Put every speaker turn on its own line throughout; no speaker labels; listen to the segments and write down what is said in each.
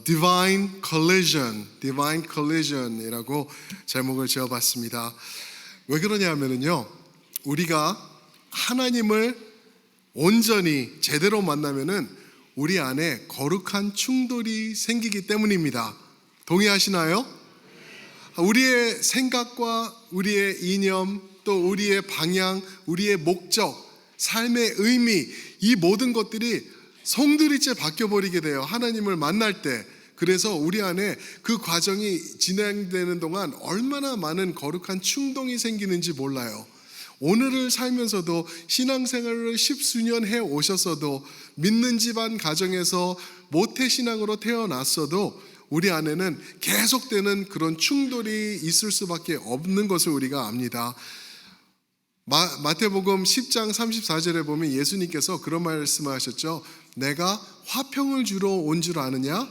Divine Collision이라고 제목을 지어봤습니다. 왜 그러냐면요, 우리가 하나님을 온전히 제대로 만나면은 우리 안에 거룩한 충돌이 생기기 때문입니다. 동의하시나요? 우리의 생각과 우리의 이념, 또 우리의 방향, 우리의 목적, 삶의 의미, 이 모든 것들이 송두리째 바뀌어버리게 돼요, 하나님을 만날 때. 그래서 우리 안에 그 과정이 진행되는 동안 얼마나 많은 거룩한 충동이 생기는지 몰라요. 오늘을 살면서도, 신앙생활을 십수년 해 오셨어도, 믿는 집안 가정에서 모태신앙으로 태어났어도 우리 안에는 계속되는 그런 충돌이 있을 수밖에 없는 것을 우리가 압니다. 마태복음 10장 34절에 보면 예수님께서 그런 말씀을 하셨죠. 내가 화평을 주러 온 줄 아느냐?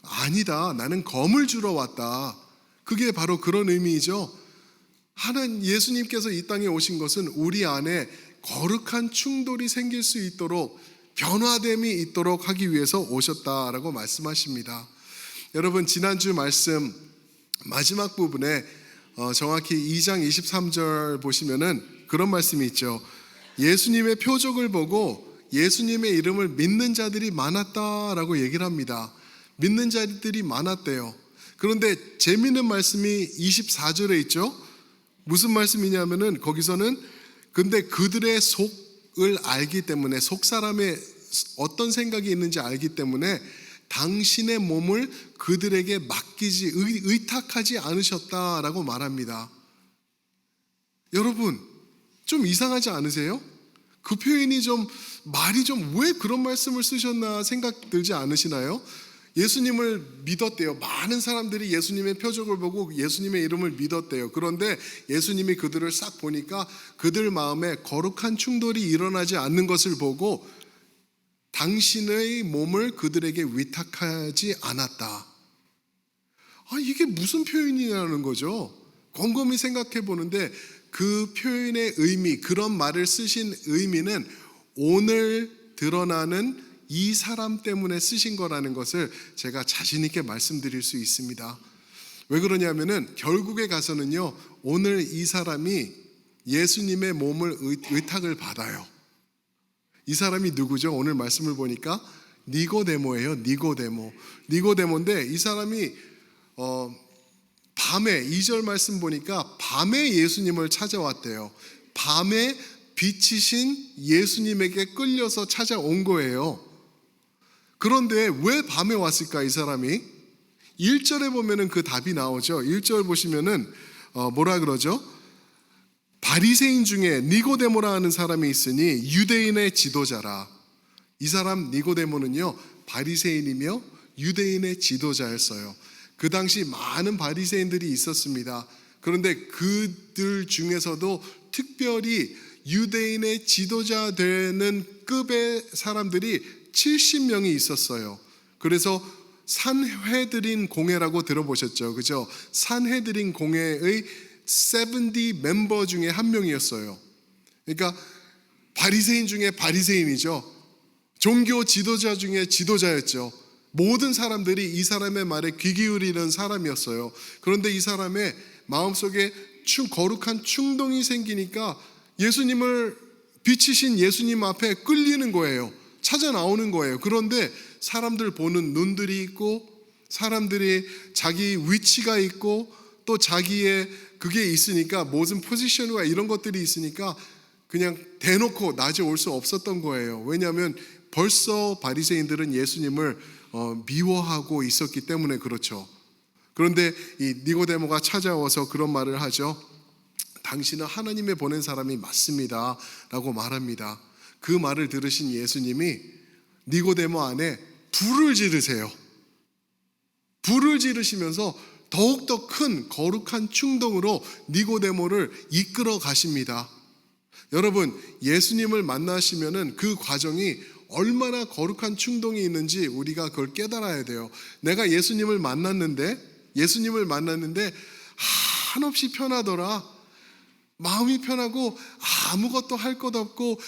아니다, 나는 검을 주러 왔다. 그게 바로 그런 의미이죠. 예수님께서 이 땅에 오신 것은 우리 안에 거룩한 충돌이 생길 수 있도록, 변화됨이 있도록 하기 위해서 오셨다라고 말씀하십니다. 여러분, 지난주 말씀 마지막 부분에 정확히 2장 23절 보시면은 그런 말씀이 있죠. 예수님의 표적을 보고 예수님의 이름을 믿는 자들이 많았다라고 얘기를 합니다. 믿는 자들이 많았대요. 그런데 재미있는 말씀이 24절에 있죠. 무슨 말씀이냐면은 거기서는 근데 그들의 속을 알기 때문에, 속 사람의 어떤 생각이 있는지 알기 때문에 당신의 몸을 그들에게 맡기지, 의탁하지 않으셨다라고 말합니다. 여러분, 좀 이상하지 않으세요? 그 표현이 말이 왜 그런 말씀을 쓰셨나 생각 들지 않으시나요? 예수님을 믿었대요. 많은 사람들이 예수님의 표적을 보고 예수님의 이름을 믿었대요. 그런데 예수님이 그들을 싹 보니까 그들 마음에 거룩한 충돌이 일어나지 않는 것을 보고 당신의 몸을 그들에게 위탁하지 않았다. 이게 무슨 표현이라는 거죠? 곰곰이 생각해 보는데 그 표현의 의미, 그런 말을 쓰신 의미는 오늘 드러나는 이 사람 때문에 쓰신 거라는 것을 제가 자신 있게 말씀드릴 수 있습니다. 왜 그러냐면은 결국에 가서는요, 오늘 이 사람이 예수님의 몸을 의탁을 받아요. 이 사람이 누구죠? 오늘 말씀을 보니까 니고데모예요. 니고데모인데 이 사람이 밤에, 2절 말씀 보니까 밤에 예수님을 찾아왔대요. 밤에 빛이신 예수님에게 끌려서 찾아온 거예요. 그런데 왜 밤에 왔을까, 이 사람이? 1절에 보면은 그 답이 나오죠. 1절 보시면은 뭐라 그러죠? 바리새인 중에 니고데모라 하는 사람이 있으니 유대인의 지도자라. 이 사람 니고데모는요, 바리새인이며 유대인의 지도자였어요. 그 당시 많은 바리새인들이 있었습니다. 그런데 그들 중에서도 특별히 유대인의 지도자 되는 급의 사람들이 70명이 있었어요. 그래서 산헤드린 공회라고 들어보셨죠? 그죠? 산헤드린 공회의 70 멤버 중에 한 명이었어요. 그러니까 바리새인 중에 바리새인이죠. 종교 지도자 중에 지도자였죠. 모든 사람들이 이 사람의 말에 귀 기울이는 사람이었어요. 그런데 이 사람의 마음속에 거룩한 충동이 생기니까 예수님을, 빛이신 예수님 앞에 끌리는 거예요. 찾아 나오는 거예요. 그런데 사람들 보는 눈들이 있고, 사람들이 자기 위치가 있고, 또 자기의 그게 있으니까, 모든 포지션과 이런 것들이 있으니까 그냥 대놓고 낮에 올 수 없었던 거예요. 왜냐하면 벌써 바리새인들은 예수님을 미워하고 있었기 때문에 그렇죠. 그런데 이 니고데모가 찾아와서 그런 말을 하죠. 당신은 하나님의 보낸 사람이 맞습니다 라고 말합니다. 그 말을 들으신 예수님이 니고데모 안에 불을 지르세요. 불을 지르시면서 더욱더 큰 거룩한 충동으로 니고데모를 이끌어 가십니다. 여러분, 예수님을 만나시면은 그 과정이 얼마나 거룩한 충동이 있는지 우리가 그걸 깨달아야 돼요. 내가 예수님을 만났는데 한없이 편하더라. 마음이 편하고 아무것도 할 것 없고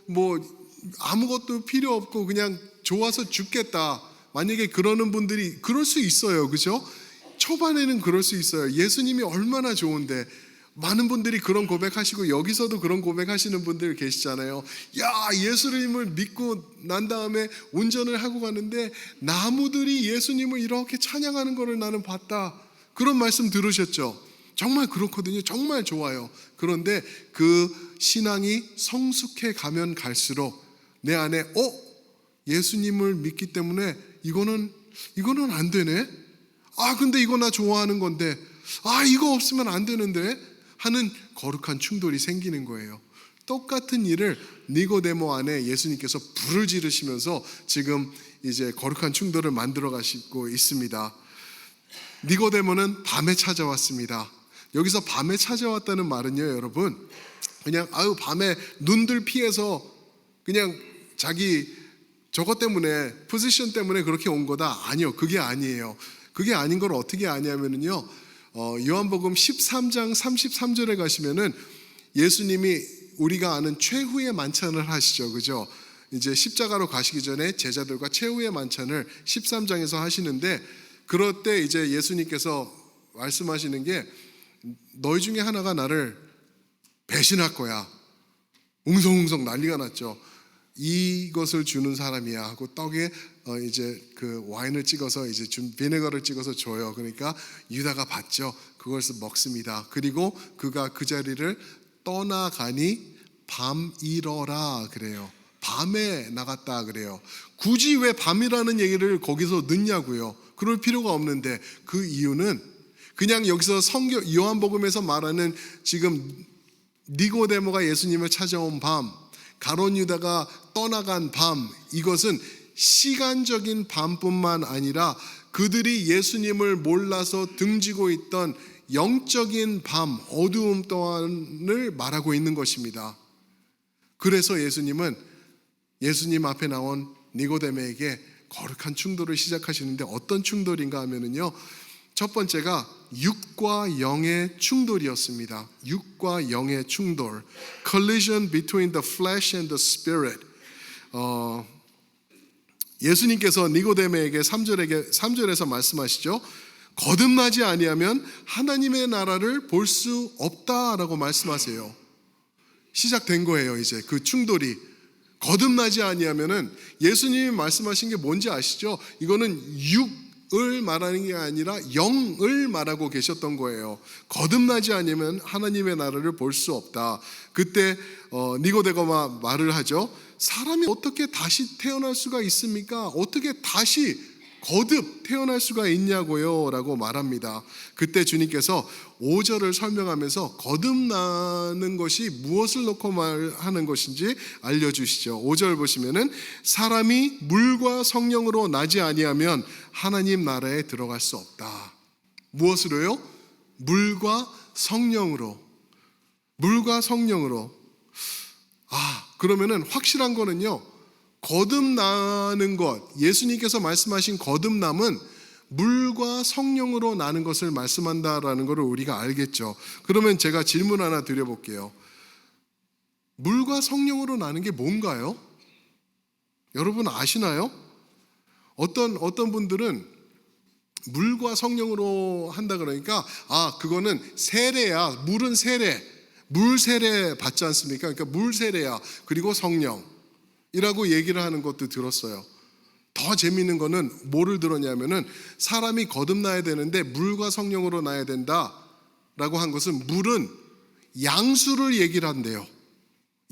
뭐 아무것도 필요 없고 그냥 좋아서 죽겠다. 만약에 그러는 분들이 그럴 수 있어요. 그죠? 초반에는 그럴 수 있어요. 예수님이 얼마나 좋은데. 많은 분들이 그런 고백하시고 여기서도 그런 고백하시는 분들 계시잖아요. 야, 예수님을 믿고 난 다음에 운전을 하고 가는데 나무들이 예수님을 이렇게 찬양하는 것을 나는 봤다. 그런 말씀 들으셨죠? 정말 그렇거든요. 정말 좋아요. 그런데 그 신앙이 성숙해 가면 갈수록 내 안에 예수님을 믿기 때문에 이거는 안 되네. 근데 이거 나 좋아하는 건데 이거 없으면 안 되는데 하는 거룩한 충돌이 생기는 거예요. 똑같은 일을 니고데모 안에 예수님께서 불을 지르시면서 지금 이제 거룩한 충돌을 만들어 가시고 있습니다. 니고데모는 밤에 찾아왔습니다. 여기서 밤에 찾아왔다는 말은요, 여러분, 그냥 밤에 눈들 피해서 그냥 자기 저것 때문에 포지션 때문에 그렇게 온 거다. 아니요, 그게 아니에요. 그게 아닌 걸 어떻게 아냐면은요, 요한복음 13장 33절에 가시면은 예수님이 우리가 아는 최후의 만찬을 하시죠. 그죠? 이제 십자가로 가시기 전에 제자들과 최후의 만찬을 13장에서 하시는데 그럴 때 이제 예수님께서 말씀하시는 게 너희 중에 하나가 나를 배신할 거야. 웅성웅성 난리가 났죠. 이것을 주는 사람이야 하고 떡에 이제 그 와인을 찍어서 이제 비네거를 찍어서 줘요. 그러니까 유다가 받죠. 그것을 먹습니다. 그리고 그가 그 자리를 떠나가니 밤이러라 그래요. 밤에 나갔다 그래요. 굳이 왜 밤이라는 얘기를 거기서 넣냐고요. 그럴 필요가 없는데 그 이유는 그냥 여기서 요한복음에서 말하는 지금 니고데모가 예수님을 찾아온 밤, 가룟 유다가 떠나간 밤, 이것은 시간적인 밤뿐만 아니라 그들이 예수님을 몰라서 등지고 있던 영적인 밤, 어두움 동안을 말하고 있는 것입니다. 그래서 예수님은 예수님 앞에 나온 니고데모에게 거룩한 충돌을 시작하시는데 어떤 충돌인가 하면은요, 첫 번째가 육과 영의 충돌이었습니다. 육과 영의 충돌, collision between the flesh and the spirit. 예수님께서 니고데모에게 3절에서 말씀하시죠. 거듭나지 아니하면 하나님의 나라를 볼 수 없다라고 말씀하세요. 시작된 거예요. 이제 그 충돌이 거듭나지 아니하면은 예수님이 말씀하신 게 뭔지 아시죠? 이거는 육을 말하는 게 아니라 영을 말하고 계셨던 거예요. 거듭나지 않으면 하나님의 나라를 볼 수 없다. 그때 니고데모가 말을 하죠. 사람이 어떻게 다시 태어날 수가 있습니까? 어떻게 다시 거듭 태어날 수가 있냐고요? 라고 말합니다. 그때 주님께서 5절을 설명하면서 거듭나는 것이 무엇을 놓고 말하는 것인지 알려주시죠. 5절 보시면은 사람이 물과 성령으로 나지 아니하면 하나님 나라에 들어갈 수 없다. 무엇으로요? 물과 성령으로. 물과 성령으로. 그러면은 확실한 거는요, 거듭나는 것, 예수님께서 말씀하신 거듭남은 물과 성령으로 나는 것을 말씀한다라는 것을 우리가 알겠죠. 그러면 제가 질문 하나 드려볼게요. 물과 성령으로 나는 게 뭔가요? 여러분 아시나요? 어떤 분들은 물과 성령으로 한다 그러니까 그거는 세례야. 물은 세례. 물 세례 받지 않습니까? 그러니까 물 세례야. 그리고 성령이라고 얘기를 하는 것도 들었어요. 더 재미있는 거는 뭐를 들었냐면은 사람이 거듭나야 되는데 물과 성령으로 나야 된다라고 한 것은 물은 양수를 얘기를 한대요.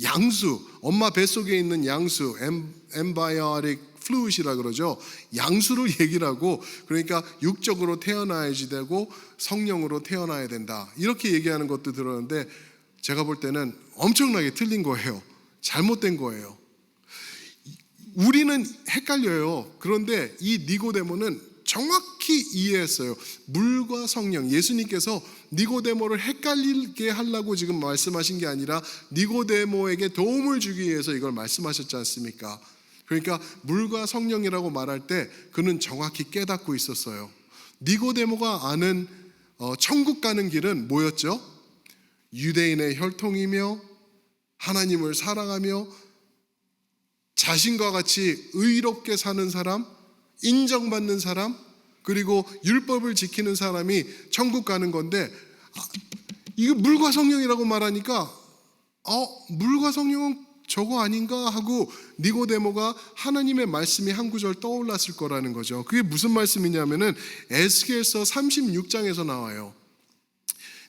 양수, 엄마 뱃속에 있는 양수, embryonic fluid이라 그러죠. 양수를 얘기를 하고, 그러니까 육적으로 태어나야지 되고 성령으로 태어나야 된다. 이렇게 얘기하는 것도 들었는데 제가 볼 때는 엄청나게 틀린 거예요. 잘못된 거예요. 우리는 헷갈려요. 그런데 이 니고데모는 정확히 이해했어요. 물과 성령, 예수님께서 니고데모를 헷갈리게 하려고 지금 말씀하신 게 아니라 니고데모에게 도움을 주기 위해서 이걸 말씀하셨지 않습니까? 그러니까 물과 성령이라고 말할 때 그는 정확히 깨닫고 있었어요. 니고데모가 아는 천국 가는 길은 뭐였죠? 유대인의 혈통이며 하나님을 사랑하며 자신과 같이 의롭게 사는 사람, 인정받는 사람, 그리고 율법을 지키는 사람이 천국 가는 건데, 이거 물과 성령이라고 말하니까 물과 성령은 저거 아닌가 하고 니고데모가 하나님의 말씀이 한 구절 떠올랐을 거라는 거죠. 그게 무슨 말씀이냐면은 에스겔서 36장에서 나와요.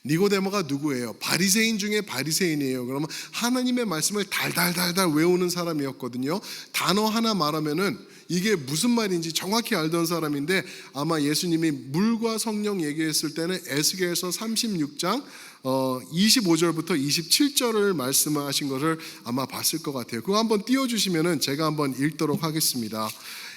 니고데모가 누구예요? 바리새인 중에 바리새인이에요. 그러면 하나님의 말씀을 달달달달 외우는 사람이었거든요. 단어 하나 말하면은 이게 무슨 말인지 정확히 알던 사람인데, 아마 예수님이 물과 성령 얘기했을 때는 에스겔서 36장 25절부터 27절을 말씀하신 것을 아마 봤을 것 같아요. 그거 한번 띄워주시면은 제가 한번 읽도록 하겠습니다.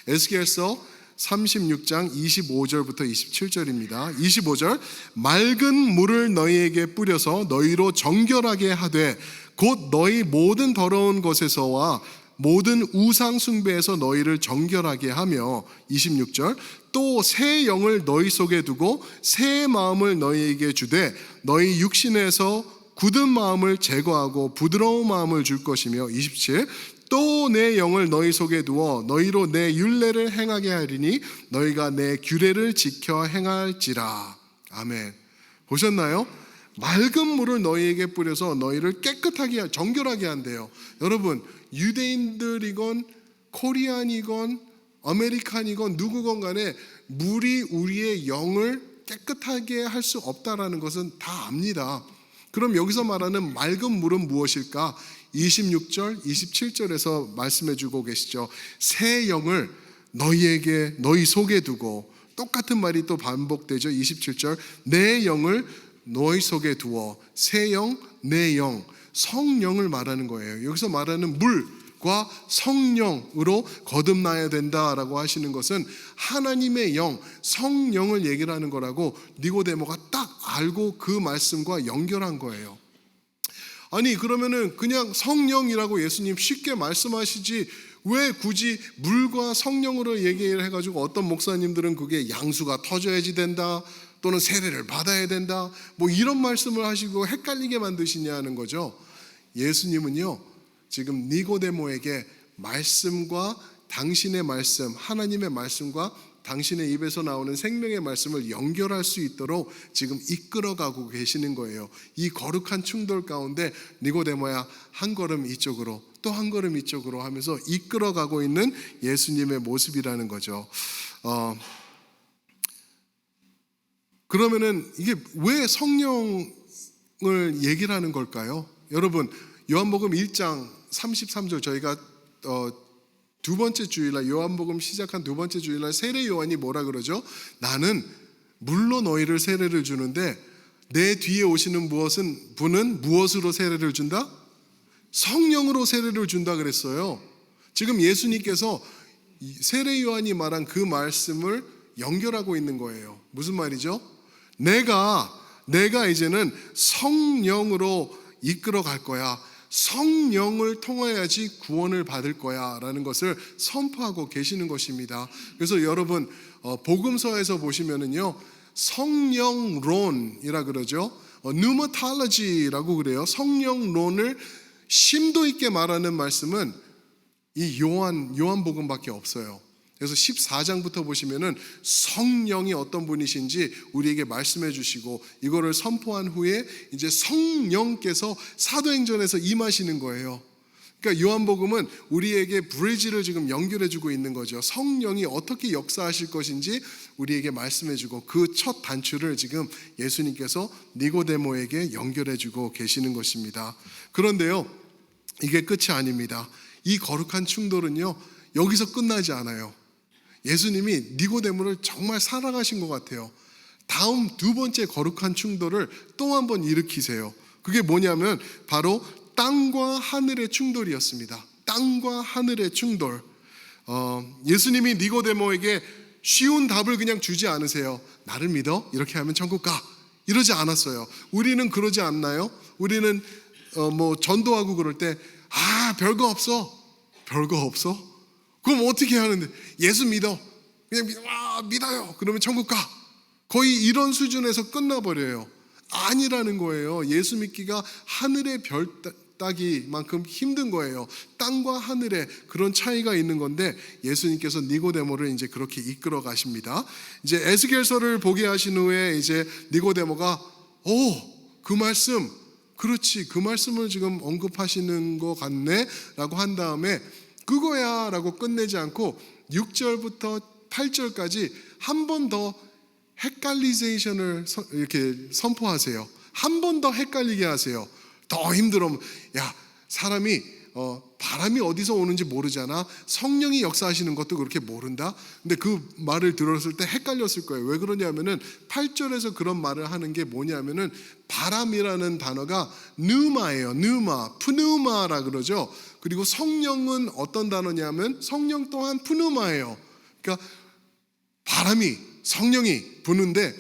에스겔서 36장 25절부터 27절입니다. 25절, 맑은 물을 너희에게 뿌려서 너희로 정결하게 하되 곧 너희 모든 더러운 것에서와 모든 우상 숭배에서 너희를 정결하게 하며, 26절, 또 새 영을 너희 속에 두고 새 마음을 너희에게 주되 너희 육신에서 굳은 마음을 제거하고 부드러운 마음을 줄 것이며, 27, 또 내 영을 너희 속에 두어 너희로 내 율례를 행하게 하리니 너희가 내 규례를 지켜 행할지라. 아멘. 보셨나요? 맑은 물을 너희에게 뿌려서 너희를 깨끗하게 정결하게 한대요. 여러분, 유대인들이건 코리안이건 아메리칸이건 누구건 간에 물이 우리의 영을 깨끗하게 할 수 없다라는 것은 다 압니다. 그럼 여기서 말하는 맑은 물은 무엇일까? 26절, 27절에서 말씀해 주고 계시죠. 새 영을 너희 속에 두고, 똑같은 말이 또 반복되죠. 27절, 내 영을 너희 속에 두어, 새 영, 내 영, 성령을 말하는 거예요. 여기서 말하는 물과 성령으로 거듭나야 된다라고 하시는 것은 하나님의 영, 성령을 얘기를 하는 거라고 니고데모가 딱 알고 그 말씀과 연결한 거예요. 아니, 그러면은 그냥 성령이라고 예수님 쉽게 말씀하시지 왜 굳이 물과 성령으로 얘기를 해가지고, 어떤 목사님들은 그게 양수가 터져야지 된다, 또는 세례를 받아야 된다, 뭐 이런 말씀을 하시고 헷갈리게 만드시냐는 거죠. 예수님은요, 지금 니고데모에게 말씀과 당신의 말씀, 하나님의 말씀과 당신의 입에서 나오는 생명의 말씀을 연결할 수 있도록 지금 이끌어가고 계시는 거예요. 이 거룩한 충돌 가운데 니고데모야, 한 걸음 이쪽으로 또 한 걸음 이쪽으로 하면서 이끌어가고 있는 예수님의 모습이라는 거죠. 그러면은 이게 왜 성령을 얘기를 하는 걸까요? 여러분, 요한복음 1장 33절, 저희가 두 번째 주일날, 요한복음 시작한 두 번째 주일날 세례 요한이 뭐라 그러죠? 나는 물로 너희를 세례를 주는데 내 뒤에 오시는 분은 무엇으로 세례를 준다? 성령으로 세례를 준다 그랬어요. 지금 예수님께서 세례 요한이 말한 그 말씀을 연결하고 있는 거예요. 무슨 말이죠? 내가 이제는 성령으로 이끌어 갈 거야. 성령을 통하여야지 구원을 받을 거야 라는 것을 선포하고 계시는 것입니다. 그래서 여러분, 복음서에서 보시면은요, 성령론이라 그러죠. pneumatology라고 그래요. 성령론을 심도 있게 말하는 말씀은 이 요한복음밖에 없어요. 그래서 14장부터 보시면은 성령이 어떤 분이신지 우리에게 말씀해 주시고, 이거를 선포한 후에 이제 성령께서 사도행전에서 임하시는 거예요. 그러니까 요한복음은 우리에게 브리지를 지금 연결해 주고 있는 거죠. 성령이 어떻게 역사하실 것인지 우리에게 말씀해 주고, 그 첫 단추를 지금 예수님께서 니고데모에게 연결해 주고 계시는 것입니다. 그런데요, 이게 끝이 아닙니다. 이 거룩한 충돌은요, 여기서 끝나지 않아요. 예수님이 니고데모를 정말 사랑하신 것 같아요. 다음 두 번째 거룩한 충돌을 또 한 번 일으키세요. 그게 뭐냐면 바로 땅과 하늘의 충돌이었습니다. 땅과 하늘의 충돌. 예수님이 니고데모에게 쉬운 답을 그냥 주지 않으세요. 나를 믿어? 이렇게 하면 천국 가. 이러지 않았어요. 우리는 그러지 않나요? 우리는 뭐 전도하고 그럴 때 별거 없어. 별거 없어? 그럼 어떻게 하는데? 예수 믿어. 그냥 믿어요. 그러면 천국 가. 거의 이런 수준에서 끝나버려요. 아니라는 거예요. 예수 믿기가 하늘의 따기만큼 힘든 거예요. 땅과 하늘의 그런 차이가 있는 건데 예수님께서 니고데모를 이제 그렇게 이끌어 가십니다. 이제 에스겔서를 보게 하신 후에 이제 니고데모가 그 말씀 그렇지 그 말씀을 지금 언급하시는 것 같네 라고 한 다음에 그거야 라고 끝내지 않고 6절부터 8절까지 한 번 더 헷갈리제이션을 이렇게 선포하세요. 한 번 더 헷갈리게 하세요. 더 힘들어. 야, 사람이 바람이 어디서 오는지 모르잖아. 성령이 역사하시는 것도 그렇게 모른다. 근데 그 말을 들었을 때 헷갈렸을 거예요. 왜 그러냐면은 8절에서 그런 말을 하는 게 뭐냐면은 바람이라는 단어가 누마예요. 누마, 푸누마라 그러죠. 그리고 성령은 어떤 단어냐면 성령 또한 푸누마예요. 그러니까 바람이 성령이 부는데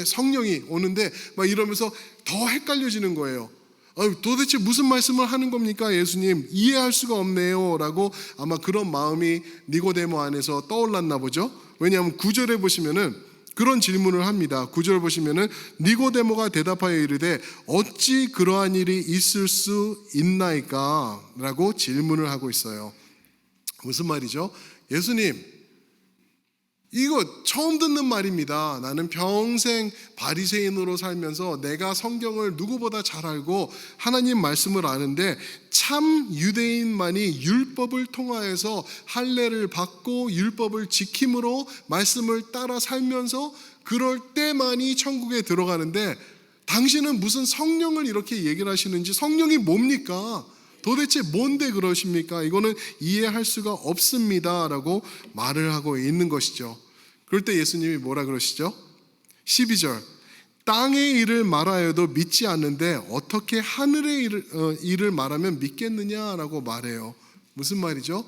성령이 오는데 막 이러면서 더 헷갈려지는 거예요. 도대체 무슨 말씀을 하는 겁니까 예수님? 이해할 수가 없네요 라고 아마 그런 마음이 니고데모 안에서 떠올랐나 보죠. 왜냐하면 9절에 보시면은 그런 질문을 합니다. 9절 보시면은 니고데모가 대답하여 이르되 어찌 그러한 일이 있을 수 있나이까 라고 질문을 하고 있어요. 무슨 말이죠? 예수님 이거 처음 듣는 말입니다. 나는 평생 바리새인으로 살면서 내가 성경을 누구보다 잘 알고 하나님 말씀을 아는데 참 유대인만이 율법을 통하여서 할례를 받고 율법을 지킴으로 말씀을 따라 살면서 그럴 때만이 천국에 들어가는데 당신은 무슨 성령을 이렇게 얘기를 하시는지 성령이 뭡니까? 도대체 뭔데 그러십니까? 이거는 이해할 수가 없습니다 라고 말을 하고 있는 것이죠. 그럴 때 예수님이 뭐라 그러시죠? 12절 땅의 일을 말하여도 믿지 않는데 어떻게 하늘의 일을 말하면 믿겠느냐라고 말해요. 무슨 말이죠?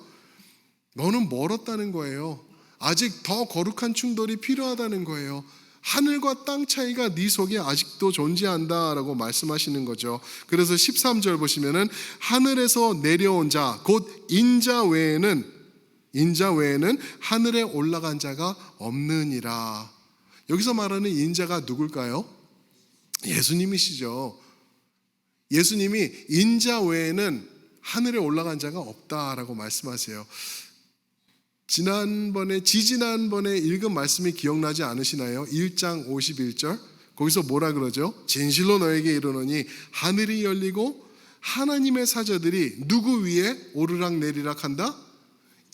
너는 멀었다는 거예요. 아직 더 거룩한 충돌이 필요하다는 거예요. 하늘과 땅 차이가 네 속에 아직도 존재한다라고 말씀하시는 거죠. 그래서 13절 보시면은 하늘에서 내려온 자 곧 인자 외에는 하늘에 올라간 자가 없느니라. 여기서 말하는 인자가 누굴까요? 예수님이시죠. 예수님이 인자 외에는 하늘에 올라간 자가 없다라고 말씀하세요. 지지난번에 읽은 말씀이 기억나지 않으시나요? 1장 51절 거기서 뭐라 그러죠? 진실로 너에게 이르노니 하늘이 열리고 하나님의 사자들이 누구 위에 오르락내리락 한다?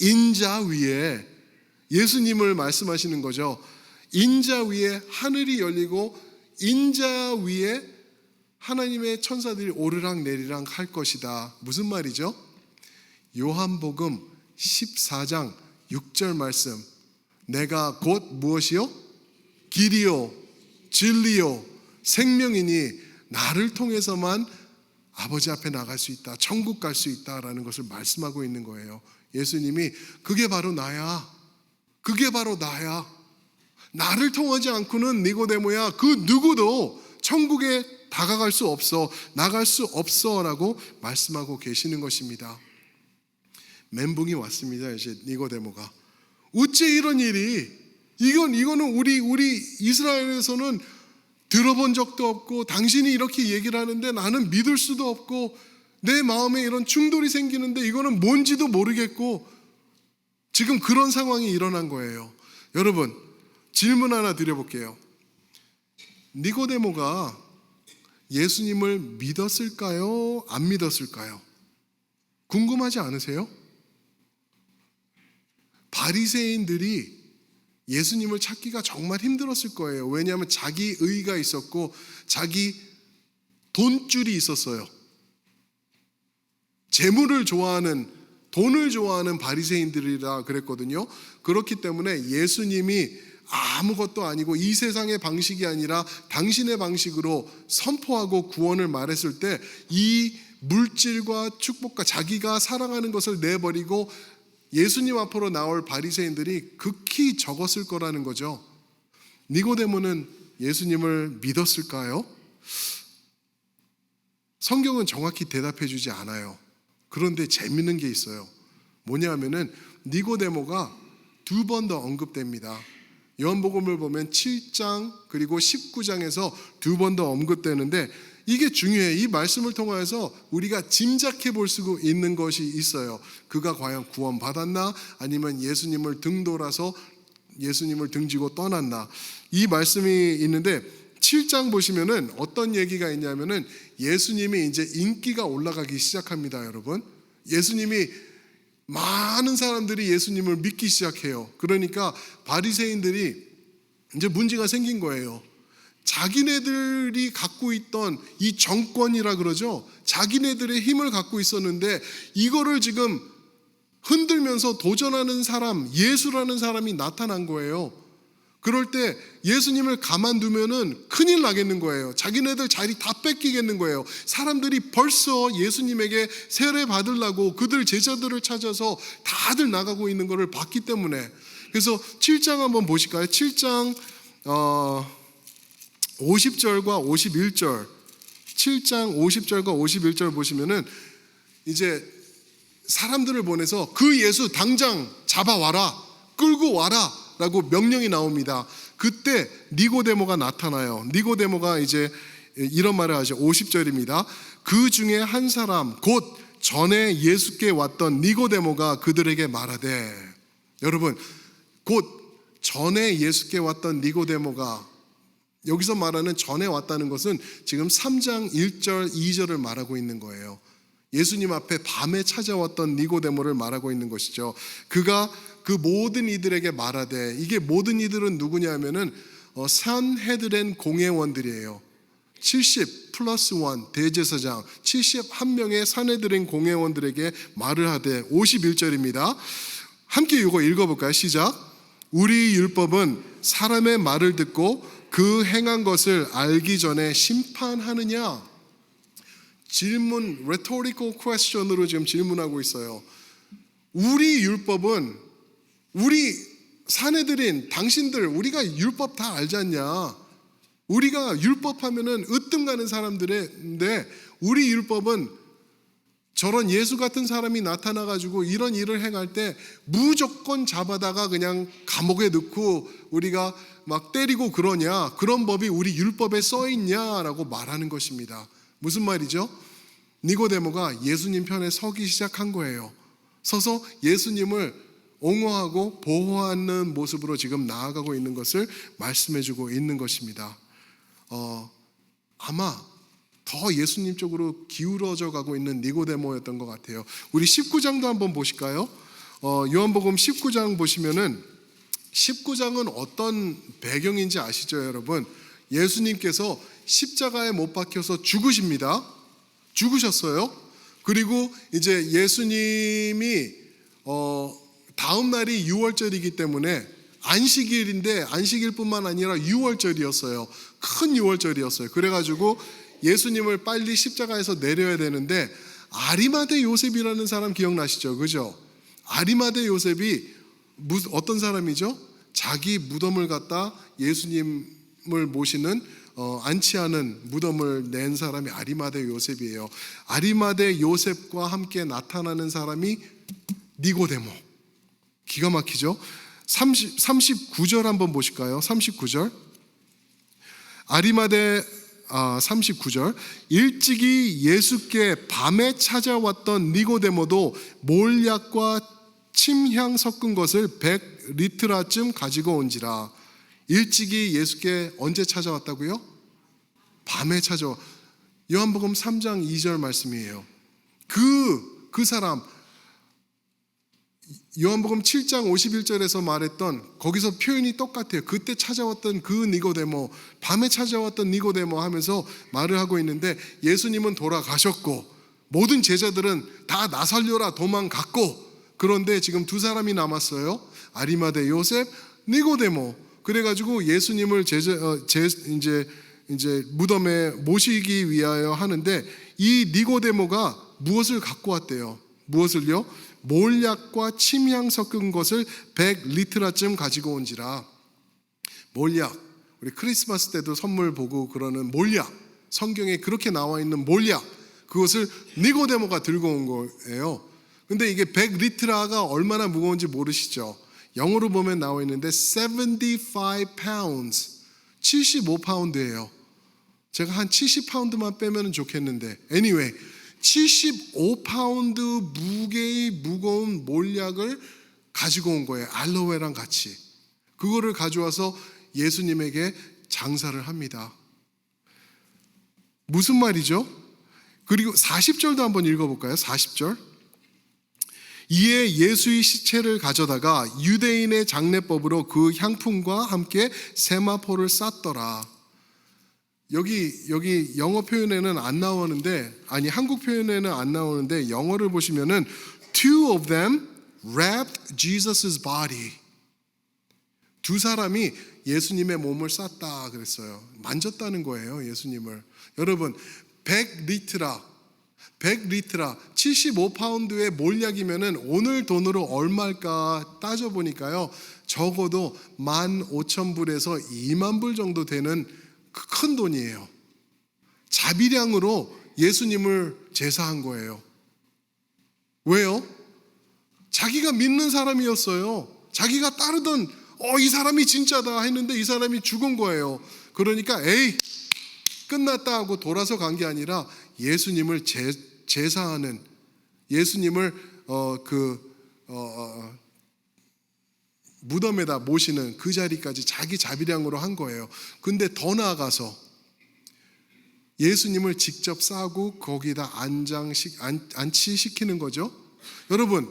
인자 위에. 예수님을 말씀하시는 거죠. 인자 위에 하늘이 열리고 인자 위에 하나님의 천사들이 오르락내리락 할 것이다. 무슨 말이죠? 요한복음 14장 6절 말씀 내가 곧 무엇이요? 길이요 진리요 생명이니 나를 통해서만 아버지 앞에 나갈 수 있다. 천국 갈 수 있다라는 것을 말씀하고 있는 거예요. 예수님이 그게 바로 나야. 그게 바로 나야. 나를 통하지 않고는 니고데모야 그 누구도 천국에 다가갈 수 없어. 나갈 수 없어 라고 말씀하고 계시는 것입니다. 멘붕이 왔습니다. 이제 니고데모가 어째 이런 일이 이거는 우리 이스라엘에서는 들어본 적도 없고 당신이 이렇게 얘기를 하는데 나는 믿을 수도 없고 내 마음에 이런 충돌이 생기는데 이거는 뭔지도 모르겠고 지금 그런 상황이 일어난 거예요. 여러분 질문 하나 드려볼게요. 니고데모가 예수님을 믿었을까요? 안 믿었을까요? 궁금하지 않으세요? 바리새인들이 예수님을 찾기가 정말 힘들었을 거예요. 왜냐하면 자기 의가 있었고 자기 돈줄이 있었어요. 재물을 좋아하는 돈을 좋아하는 바리새인들이라 그랬거든요. 그렇기 때문에 예수님이 아무것도 아니고 이 세상의 방식이 아니라 당신의 방식으로 선포하고 구원을 말했을 때 이 물질과 축복과 자기가 사랑하는 것을 내버리고 예수님 앞으로 나올 바리새인들이 극히 적었을 거라는 거죠. 니고데모는 예수님을 믿었을까요? 성경은 정확히 대답해 주지 않아요. 그런데 재밌는 게 있어요. 뭐냐면은 니고데모가 두 번 더 언급됩니다. 요한복음을 보면 7장 그리고 19장에서 두 번 더 언급되는데 이게 중요해요. 이 말씀을 통하여서 우리가 짐작해 볼 수 있는 것이 있어요. 그가 과연 구원 받았나? 아니면 예수님을 등돌아서 예수님을 등지고 떠났나? 이 말씀이 있는데 7장 보시면은 어떤 얘기가 있냐면은 예수님이 이제 인기가 올라가기 시작합니다, 여러분. 예수님이 많은 사람들이 예수님을 믿기 시작해요. 그러니까 바리새인들이 이제 문제가 생긴 거예요. 자기네들이 갖고 있던 이 정권이라 그러죠. 자기네들의 힘을 갖고 있었는데 이거를 지금 흔들면서 도전하는 사람, 예수라는 사람이 나타난 거예요. 그럴 때 예수님을 가만두면은 큰일 나겠는 거예요. 자기네들 자리 다 뺏기겠는 거예요. 사람들이 벌써 예수님에게 세례 받으려고 그들 제자들을 찾아서 다들 나가고 있는 것을 봤기 때문에. 그래서 7장 한번 보실까요? 7장 50절과 51절, 7장 50절과 51절 보시면은 이제 사람들을 보내서 그 예수 당장 잡아와라, 끌고 와라 라고 명령이 나옵니다. 그때 니고데모가 나타나요. 니고데모가 이제 이런 말을 하죠. 50절입니다. 그 중에 한 사람 곧 전에 예수께 왔던 니고데모가 그들에게 말하되, 여러분, 곧 전에 예수께 왔던 니고데모가, 여기서 말하는 전에 왔다는 것은 지금 3장 1절 2절을 말하고 있는 거예요. 예수님 앞에 밤에 찾아왔던 니고데모를 말하고 있는 것이죠. 그가 그 모든 이들에게 말하되, 이게 모든 이들은 누구냐면은 산헤드렌 공회원들이에요. 70 플러스 1 대제사장 71명의 산헤드렌 공회원들에게 말을 하되, 51절입니다. 함께 이거 읽어볼까요? 시작. 우리 율법은 사람의 말을 듣고 그 행한 것을 알기 전에 심판하느냐? 질문, rhetorical question으로 지금 질문하고 있어요. 우리 율법은, 우리 사내들인 당신들, 우리가 율법 다 알지 않냐? 우리가 율법하면은 으뜸 가는 사람들인데, 우리 율법은 저런 예수 같은 사람이 나타나가지고 이런 일을 행할 때 무조건 잡아다가 그냥 감옥에 넣고 우리가 막 때리고 그러냐? 그런 법이 우리 율법에 써 있냐라고 말하는 것입니다. 무슨 말이죠? 니고데모가 예수님 편에 서기 시작한 거예요. 서서 예수님을 옹호하고 보호하는 모습으로 지금 나아가고 있는 것을 말씀해주고 있는 것입니다. 아마 더 예수님 쪽으로 기울어져 가고 있는 니고데모였던 것 같아요. 우리 19장도 한번 보실까요? 요한복음 19장 보시면은 19장은 어떤 배경인지 아시죠, 여러분? 예수님께서 십자가에 못 박혀서 죽으십니다. 죽으셨어요. 그리고 이제 예수님이 다음 날이 유월절이기 때문에 안식일인데, 안식일뿐만 아니라 유월절이었어요. 큰 유월절이었어요. 그래가지고 예수님을 빨리 십자가에서 내려야 되는데, 아리마대 요셉이라는 사람 기억나시죠? 그죠? 아리마대 요셉이 어떤 사람이죠? 자기 무덤을 갖다 예수님을 모시는 안치하는 무덤을 낸 사람이 아리마대 요셉이에요. 아리마대 요셉과 함께 나타나는 사람이 니고데모. 기가 막히죠? 39절 한번 보실까요? 39절. 39절. 일찍이 예수께 밤에 찾아왔던 니고데모도 몰약과 침향 섞은 것을 100리트라쯤 가지고 온지라. 일찍이 예수께 언제 찾아왔다고요? 밤에 찾아와. 요한복음 3장 2절 말씀이에요. 그 사람, 요한복음 7장 51절에서 말했던, 거기서 표현이 똑같아요. 그때 찾아왔던 그 니고데모, 밤에 찾아왔던 니고데모 하면서 말을 하고 있는데, 예수님은 돌아가셨고 모든 제자들은 다 나살려라 도망갔고, 그런데 지금 두 사람이 남았어요. 아리마대 요셉, 니고데모. 그래가지고 예수님을 이제 무덤에 모시기 위하여 하는데, 이 니고데모가 무엇을 갖고 왔대요? 무엇을요? 몰약과 침향 섞은 것을 100리트라쯤 가지고 온지라. 몰약, 우리 크리스마스 때도 선물 보고 그러는 몰약, 성경에 그렇게 나와 있는 몰약, 그것을 니고데모가 들고 온 거예요. 근데 이게 100리트라가 얼마나 무거운지 모르시죠? 영어로 보면 나와 있는데 75 pounds, 75파운드예요. 제가 한 70파운드만 빼면 좋겠는데 anyway 75파운드 무게의 무거운 몰약을 가지고 온 거예요. 알로에랑 같이. 그거를 가져와서 예수님에게 장사를 합니다. 무슨 말이죠? 그리고 40절도 한번 읽어볼까요? 40절. 이에 예수의 시체를 가져다가 유대인의 장례법으로 그 향품과 함께 세마포를 쌌더라. 여기 영어 표현에는 안 나오는데, 아니 한국 표현에는 안 나오는데 영어를 보시면은 two of them wrapped Jesus' body. 두 사람이 예수님의 몸을 쌌다 그랬어요. 만졌다는 거예요, 예수님을. 여러분, 100리트라 75파운드의 몰약이면은 오늘 돈으로 얼마일까 따져보니까요, 적어도 15,000불에서 2만 불 정도 되는 큰 돈이에요. 자비량으로 예수님을 제사한 거예요. 왜요? 자기가 믿는 사람이었어요. 자기가 따르던 이 사람이 진짜다 했는데 이 사람이 죽은 거예요. 그러니까 에이 끝났다 하고 돌아서 간 게 아니라 예수님을 제사하는, 예수님을 무덤에다 모시는 그 자리까지 자기 자비량으로 한 거예요. 근데 더 나아가서 예수님을 직접 싸고 거기다 안치시키는 거죠. 여러분,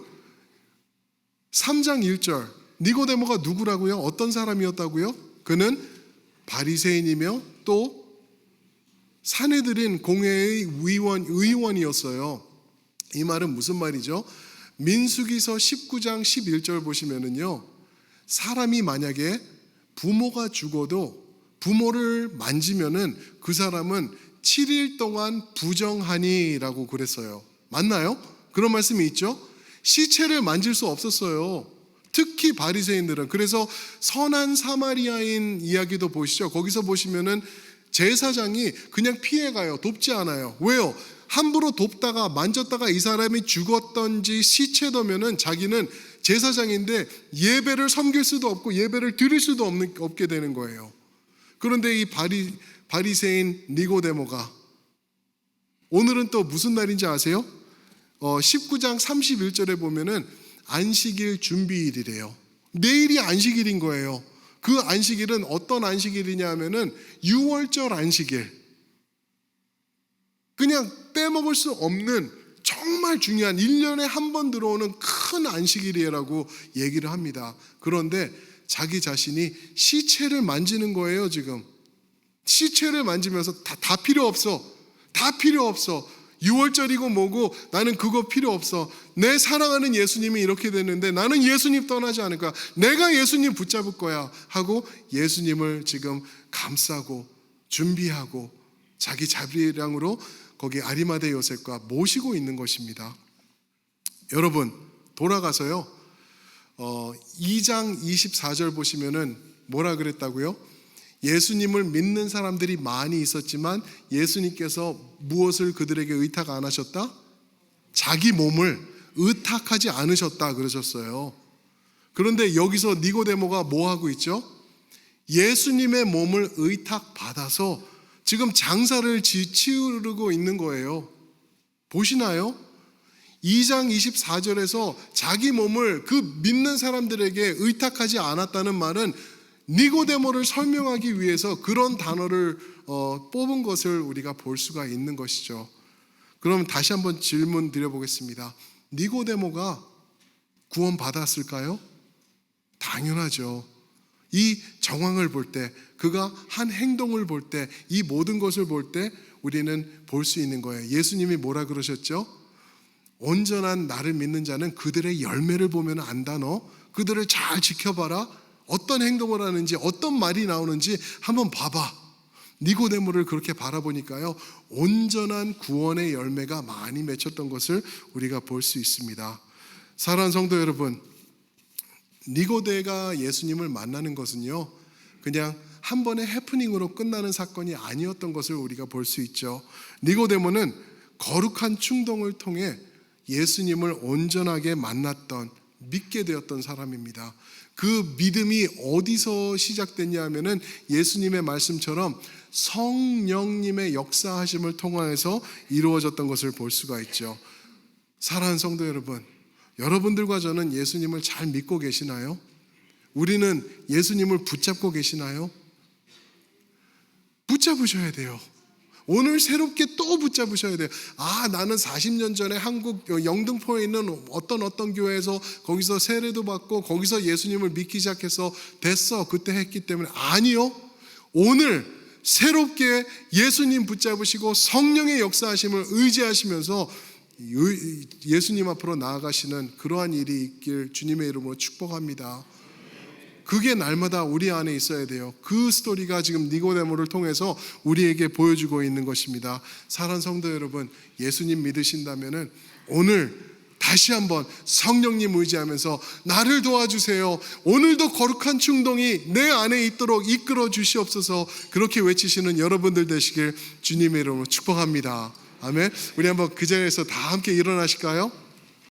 3장 1절 니고데모가 누구라고요? 어떤 사람이었다고요? 그는 바리새인이며 또 사내들인 공회의 의원이었어요. 이 말은 무슨 말이죠? 민수기서 19장 11절 보시면은요, 사람이 만약에 부모가 죽어도 부모를 만지면은 그 사람은 7일 동안 부정하니라고 그랬어요. 맞나요? 그런 말씀이 있죠? 시체를 만질 수 없었어요. 특히 바리새인들은. 그래서 선한 사마리아인 이야기도 보시죠. 거기서 보시면은 제사장이 그냥 피해가요. 돕지 않아요. 왜요? 함부로 돕다가 만졌다가 이 사람이 죽었던지 시체더면은 자기는 제사장인데 예배를 섬길 수도 없고 예배를 드릴 수도 없게 되는 거예요. 그런데 이 바리새인 니고데모가 오늘은 또 무슨 날인지 아세요? 19장 31절에 보면은 안식일 준비일이래요. 내일이 안식일인 거예요. 그 안식일은 어떤 안식일이냐 하면은 6월절 안식일. 그냥 빼먹을 수 없는 정말 중요한 1년에 한 번 들어오는 큰 안식일이라고 얘기를 합니다. 그런데 자기 자신이 시체를 만지는 거예요, 지금. 시체를 만지면서 다 필요 없어. 다 필요 없어. 6월절이고 뭐고 나는 그거 필요 없어. 내 사랑하는 예수님이 이렇게 됐는데 나는 예수님 떠나지 않을 거야. 내가 예수님 붙잡을 거야 하고 예수님을 지금 감싸고 준비하고 자기 자비량으로 거기 아리마대 요셉과 모시고 있는 것입니다. 여러분, 돌아가서요 2장 24절 보시면은 뭐라 그랬다고요? 예수님을 믿는 사람들이 많이 있었지만 예수님께서 무엇을 그들에게 의탁 안 하셨다? 자기 몸을 의탁하지 않으셨다 그러셨어요. 그런데 여기서 니고데모가 뭐 하고 있죠? 예수님의 몸을 의탁 받아서 지금 장사를 치르고 있는 거예요. 보시나요? 2장 24절에서 자기 몸을 그 믿는 사람들에게 의탁하지 않았다는 말은 니고데모를 설명하기 위해서 그런 단어를 뽑은 것을 우리가 볼 수가 있는 것이죠. 그럼 다시 한번 질문 드려보겠습니다. 니고데모가 구원받았을까요? 당연하죠. 이 정황을 볼 때, 그가 한 행동을 볼 때, 이 모든 것을 볼 때 우리는 볼 수 있는 거예요. 예수님이 뭐라 그러셨죠? 온전한 나를 믿는 자는 그들의 열매를 보면 안다. 너 그들을 잘 지켜봐라. 어떤 행동을 하는지 어떤 말이 나오는지 한번 봐봐. 니고데모를 그렇게 바라보니까요, 온전한 구원의 열매가 많이 맺혔던 것을 우리가 볼 수 있습니다. 사랑하는 성도 여러분, 니고데가 예수님을 만나는 것은요 그냥 한 번의 해프닝으로 끝나는 사건이 아니었던 것을 우리가 볼 수 있죠. 니고데모는 거룩한 충동을 통해 예수님을 온전하게 만났던, 믿게 되었던 사람입니다. 그 믿음이 어디서 시작됐냐 하면은 예수님의 말씀처럼 성령님의 역사하심을 통하여서 이루어졌던 것을 볼 수가 있죠. 사랑하는 성도 여러분, 여러분들과 저는 예수님을 잘 믿고 계시나요? 우리는 예수님을 붙잡고 계시나요? 붙잡으셔야 돼요. 오늘 새롭게 또 붙잡으셔야 돼요. 나는 40년 전에 한국 영등포에 있는 어떤 교회에서 거기서 세례도 받고 거기서 예수님을 믿기 시작해서 됐어, 그때 했기 때문에. 아니요. 오늘 새롭게 예수님 붙잡으시고 성령의 역사하심을 의지하시면서 예수님 앞으로 나아가시는 그러한 일이 있길 주님의 이름으로 축복합니다. 그게 날마다 우리 안에 있어야 돼요. 그 스토리가 지금 니고데모를 통해서 우리에게 보여주고 있는 것입니다. 사랑하는 성도 여러분, 예수님 믿으신다면은 오늘 다시 한번 성령님 의지하면서 나를 도와주세요, 오늘도 거룩한 충동이 내 안에 있도록 이끌어 주시옵소서, 그렇게 외치시는 여러분들 되시길 주님의 이름으로 축복합니다. 아멘. 우리 한번 그 자리에서 다 함께 일어나실까요?